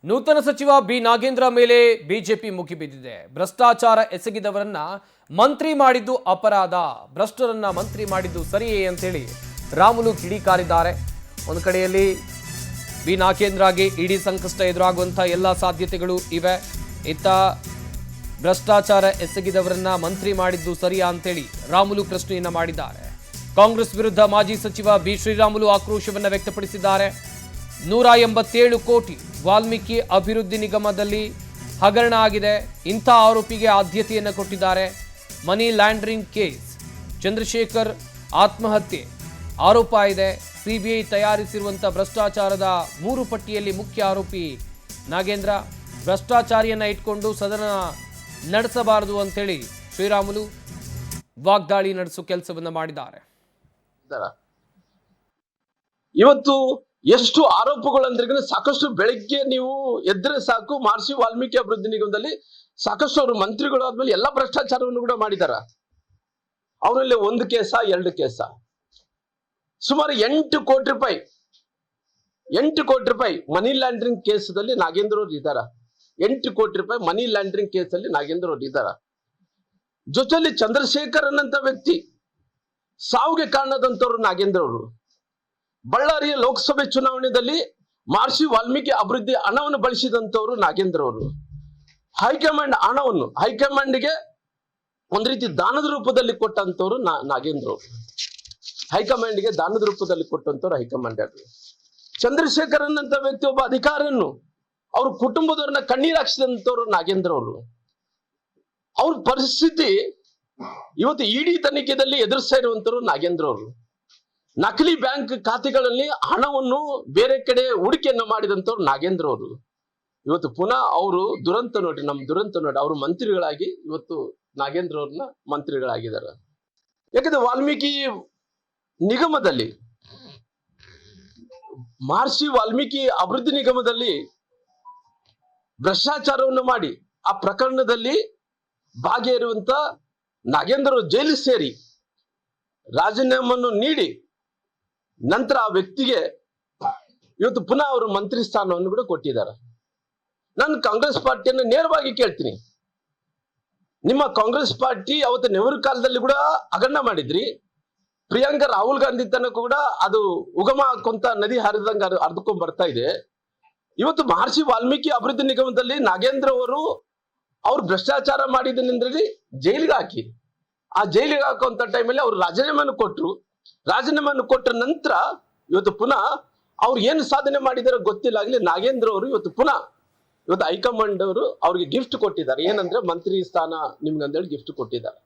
ನೂತನ ಸಚಿವ ಬಿ ನಾಗೇಂದ್ರ ಮೇಲೆ ಬಿಜೆಪಿ ಮುಗಿಬಿದ್ದಿದೆ. ಭ್ರಷ್ಟಾಚಾರ ಎಸಗಿದವರನ್ನ ಮಂತ್ರಿ ಮಾಡಿದ್ದು ಅಪರಾಧ, ಭ್ರಷ್ಟರನ್ನ ಮಂತ್ರಿ ಮಾಡಿದ್ದು ಸರಿಯೇ ಅಂತೇಳಿ ರಾಮುಲು ಕಿಡಿಕಾರಿದ್ದಾರೆ. ಒಂದು ಕಡೆಯಲ್ಲಿ ಬಿ ನಾಗೇಂದ್ರಗೆ ಇಡೀ ಸಂಕಷ್ಟ ಎದುರಾಗುವಂಥ ಎಲ್ಲ ಸಾಧ್ಯತೆಗಳು ಇವೆ. ಇತ್ತ ಭ್ರಷ್ಟಾಚಾರ ಎಸಗಿದವರನ್ನ ಮಂತ್ರಿ ಮಾಡಿದ್ದು ಸರಿಯಾ ಅಂತೇಳಿ ರಾಮುಲು ಪ್ರಶ್ನೆಯನ್ನ ಮಾಡಿದ್ದಾರೆ. ಕಾಂಗ್ರೆಸ್ ವಿರುದ್ಧ ಮಾಜಿ ಸಚಿವ ಬಿ ಶ್ರೀರಾಮುಲು ಆಕ್ರೋಶವನ್ನು ವ್ಯಕ್ತಪಡಿಸಿದ್ದಾರೆ. 187 ಕೋಟಿ ವಾಲ್ಮೀಕಿ ಅಭಿವೃದ್ಧಿ ನಿಗಮದಲ್ಲಿ ಹಗರಣ ಆಗಿದೆ. ಇಂಥ ಆರೋಪಿಗೆ ಆದ್ಯತೆಯನ್ನು ಕೊಟ್ಟಿದ್ದಾರೆ. ಮನಿ ಲ್ಯಾಂಡ್ರಿಂಗ್ ಕೇಸ್, ಚಂದ್ರಶೇಖರ್ ಆತ್ಮಹತ್ಯೆ ಆರೋಪ ಇದೆ. ಸಿಬಿಐ ತಯಾರಿಸಿರುವಂಥ ಭ್ರಷ್ಟಾಚಾರದ 3 ಪಟ್ಟಿಯಲ್ಲಿ ಮುಖ್ಯ ಆರೋಪಿ ನಾಗೇಂದ್ರ. ಭ್ರಷ್ಟಾಚಾರಿಯನ್ನ ಇಟ್ಕೊಂಡು ಸದನ ನಡೆಸಬಾರದು ಅಂತೇಳಿ ಶ್ರೀರಾಮುಲು ವಾಗ್ದಾಳಿ ನಡೆಸುವ ಕೆಲಸವನ್ನ ಮಾಡಿದ್ದಾರೆ. ಇವತ್ತು ಎಷ್ಟು ಆರೋಪಗಳು ಅಂದ್ರೆ ಸಾಕಷ್ಟು ಬೆಳಗ್ಗೆ ನೀವು ಎದ್ರೆ ಸಾಕು ಮಹರ್ಷಿ ವಾಲ್ಮೀಕಿ ಅಭಿವೃದ್ಧಿ ನಿಗಮದಲ್ಲಿ ಸಾಕಷ್ಟು ಅವರು ಮಂತ್ರಿಗಳು ಆದ್ಮೇಲೆ ಎಲ್ಲ ಭ್ರಷ್ಟಾಚಾರವನ್ನು ಕೂಡ ಮಾಡಿದಾರ. ಅವರಲ್ಲಿ 1 ಕೇಸ 2 ಕೇಸ ಸುಮಾರು 8 ಕೋಟಿ ರೂಪಾಯಿ ಮನಿ ಲ್ಯಾಂಡ್ರಿಂಗ್ ಕೇಸದಲ್ಲಿ ನಾಗೇಂದ್ರ ಅವರು ಇದ್ದಾರ. 8 ಕೋಟಿ ರೂಪಾಯಿ ಮನಿ ಲ್ಯಾಂಡ್ರಿಂಗ್ ಕೇಸಲ್ಲಿ ನಾಗೇಂದ್ರ ಅವರು ಇದ್ದಾರ. ಜೊತೆಯಲ್ಲಿ ಚಂದ್ರಶೇಖರ್ ಅನ್ನಂತ ವ್ಯಕ್ತಿ ಸಾವಿಗೆ ಕಾರಣದಂತವ್ರು ನಾಗೇಂದ್ರ ಅವರು. ಬಳ್ಳಾರಿಯ ಲೋಕಸಭೆ ಚುನಾವಣೆಯಲ್ಲಿ ಮಹರ್ಷಿ ವಾಲ್ಮೀಕಿ ಅಭಿವೃದ್ಧಿ ಹಣವನ್ನು ಬಳಸಿದಂತವರು ನಾಗೇಂದ್ರ ಅವರು. ಹೈಕಮಾಂಡ್ಗೆ ಒಂದ್ ರೀತಿ ದಾನದ ರೂಪದಲ್ಲಿ ಕೊಟ್ಟಂತವ್ರು ನಾಗೇಂದ್ರ ಅವರು. ಹೈಕಮಾಂಡ್ಗೆ ದಾನದ ರೂಪದಲ್ಲಿ ಕೊಟ್ಟಂತವ್ರು ಹೈಕಮಾಂಡ್. ಚಂದ್ರಶೇಖರ್ ಅನ್ನಂತ ವ್ಯಕ್ತಿ ಒಬ್ಬ ಅಧಿಕಾರಿಯನ್ನು ಅವ್ರ ಕುಟುಂಬದವ್ರನ್ನ ಕಣ್ಣೀರು ಹಾಕ್ಸಿದಂತವ್ರು ನಾಗೇಂದ್ರ ಅವರು. ಅವ್ರ ಪರಿಸ್ಥಿತಿ ಇವತ್ತು ಇಡಿ ತನಿಖೆಯಲ್ಲಿ ಎದುರಿಸ್ತಾ ಇರುವಂತವ್ರು ನಾಗೇಂದ್ರ ಅವರು. ನಕಲಿ ಬ್ಯಾಂಕ್ ಖಾತೆಗಳಲ್ಲಿ ಹಣವನ್ನು ಬೇರೆ ಕಡೆ ಹೂಡಿಕೆಯನ್ನು ಮಾಡಿದಂತವ್ರು ನಾಗೇಂದ್ರ ಅವರು. ಇವತ್ತು ಪುನಃ ಅವರು ದುರಂತ ನೋಡಿ, ಅವರು ಮಂತ್ರಿಗಳಾಗಿ ಇವತ್ತು ನಾಗೇಂದ್ರ ಅವ್ರನ್ನ ಮಂತ್ರಿಗಳಾಗಿದ್ದಾರೆ. ಯಾಕಂದ್ರೆ ವಾಲ್ಮೀಕಿ ನಿಗಮದಲ್ಲಿ ಮಹರ್ಷಿ ವಾಲ್ಮೀಕಿ ಅಭಿವೃದ್ಧಿ ನಿಗಮದಲ್ಲಿ ಭ್ರಷ್ಟಾಚಾರವನ್ನು ಮಾಡಿ ಆ ಪ್ರಕರಣದಲ್ಲಿ ಭಾಗಿಯಾಗಿರುವಂತ ನಾಗೇಂದ್ರ ಜೈಲಿಗೆ ಸೇರಿ ರಾಜೀನಾಮೆಯನ್ನು ನೀಡಿ ನಂತರ ಆ ವ್ಯಕ್ತಿಗೆ ಇವತ್ತು ಪುನಃ ಅವರು ಮಂತ್ರಿ ಸ್ಥಾನವನ್ನು ಕೂಡ ಕೊಟ್ಟಿದ್ದಾರೆ. ನಾನು ಕಾಂಗ್ರೆಸ್ ಪಾರ್ಟಿಯನ್ನು ನೇರವಾಗಿ ಕೇಳ್ತೀನಿ, ನಿಮ್ಮ ಕಾಂಗ್ರೆಸ್ ಪಾರ್ಟಿ ಅವತ್ತು ನೆಹರು ಕಾಲದಲ್ಲಿ ಕೂಡ ಹಗರಣ ಮಾಡಿದ್ರಿ. ಪ್ರಿಯಾಂಕಾ ರಾಹುಲ್ ಗಾಂಧಿ ತನಕ ಕೂಡ ಅದು ಉಗಮ ಕೊಂತ ನದಿ ಹರಿದಂಗ ಹರಿದುಕೊಂಡ್ ಬರ್ತಾ ಇದೆ. ಇವತ್ತು ಮಹರ್ಷಿ ವಾಲ್ಮೀಕಿ ಅಭಿವೃದ್ಧಿ ನಿಗಮದಲ್ಲಿ ನಾಗೇಂದ್ರ ಅವ್ರು ಭ್ರಷ್ಟಾಚಾರ ಮಾಡಿದ್ದನೆಂದ್ರೆ ಜೈಲಿಗೆ ಹಾಕಿ, ಆ ಜೈಲಿಗೆ ಹಾಕುವಂತ ಟೈಮಲ್ಲಿ ಅವ್ರು ರಾಜೀನಾಮೆಯನ್ನು ಕೊಟ್ಟ ನಂತರ ಇವತ್ತು ಪುನಃ ಅವ್ರು ಏನು ಸಾಧನೆ ಮಾಡಿದಾರೋ ಗೊತ್ತಿಲ್ಲ ಆಗ್ಲಿ ನಾಗೇಂದ್ರ ಅವರು ಇವತ್ತು ಹೈಕಮಾಂಡ್ ಅವರು ಅವ್ರಿಗೆ ಗಿಫ್ಟ್ ಕೊಟ್ಟಿದ್ದಾರೆ. ಏನಂದ್ರೆ ಮಂತ್ರಿ ಸ್ಥಾನ ನಿಮ್ಗೆ ಅಂತೇಳಿ ಗಿಫ್ಟ್ ಕೊಟ್ಟಿದ್ದಾರೆ.